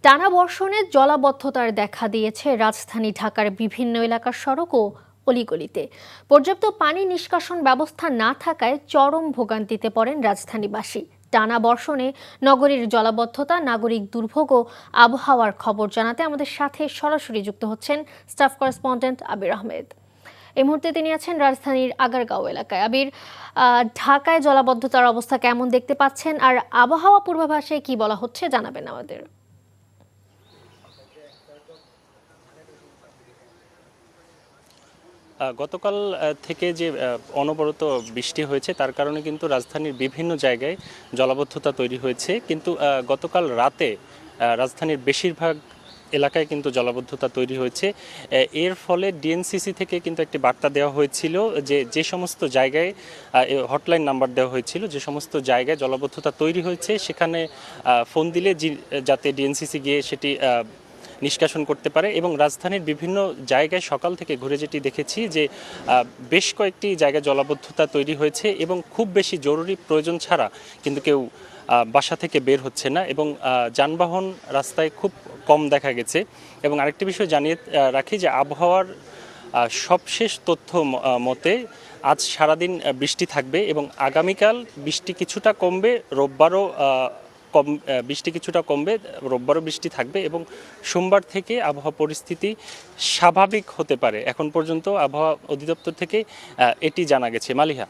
টানা বর্ষণে জলাবদ্ধতার দেখা দিয়েছে রাজধানী ঢাকার বিভিন্ন এলাকার সড়ক ও অলিগলিতে। পর্যাপ্ত পানি নিষ্কাশন ব্যবস্থা না থাকায় চরম ভোগান্তিতে পড়েন রাজধানীবাসী। টানা বর্ষণে নগরীর জলাবদ্ধতা, নাগরিক দুর্ভোগ ও আবহাওয়ার খবর জানাতে আমাদের সাথে সরাসরি যুক্ত হচ্ছেন স্টাফ করেসপন্ডেন্ট আবির আহমেদ। এই মুহূর্তে তিনি আছেন রাজধানীর আগারগাঁও এলাকায়। আবির, ঢাকায় জলাবদ্ধতার অবস্থা কেমন দেখতে পাচ্ছেন, আর আবহাওয়া পূর্বাভাসে কি বলা হচ্ছে জানাবেন আমাদের। গতকাল থেকে যে অনবরত বৃষ্টি হয়েছে তার কারণে কিন্তু রাজধানীর বিভিন্ন জায়গায় জলাবদ্ধতা তৈরি হয়েছে। কিন্তু গতকাল রাতে রাজধানীর বেশিরভাগ এলাকায় কিন্তু জলাবদ্ধতা তৈরি হয়েছে। এর ফলে ডিএনসিসি থেকে কিন্তু একটি বার্তা দেওয়া হয়েছিল যে সমস্ত জায়গায় হটলাইন নাম্বার দেওয়া হয়েছিল, যে সমস্ত জায়গায় জলাবদ্ধতা তৈরি হয়েছে সেখানে ফোন দিলে যাতে ডিএনসিসি গিয়ে সেটি নিষ্কাশন করতে পারে। এবং রাজধানীর বিভিন্ন জায়গায় সকাল থেকে ঘুরে যেটি দেখেছি যে বেশ কয়েকটি জায়গায় জলাবদ্ধতা তৈরি হয়েছে এবং খুব বেশি জরুরি প্রয়োজন ছাড়া কিন্তু কেউ বাসা থেকে বের হচ্ছে না এবং যানবাহন রাস্তায় খুব কম দেখা গেছে। এবং আরেকটি বিষয় জানিয়ে রাখি যে আবহাওয়ার সবশেষ তথ্য মতে আজ সারাদিন বৃষ্টি থাকবে এবং আগামীকাল বৃষ্টি কিছুটা কমবে, বৃষ্টি কিছুটা কমবে, রোববারও বৃষ্টি থাকবে এবং সোমবার থেকে আবহাওয়া পরিস্থিতি স্বাভাবিক হতে পারে। এখন পর্যন্ত আবহাওয়া অধিদপ্তর থেকে এটি জানা গেছে। মালিহা।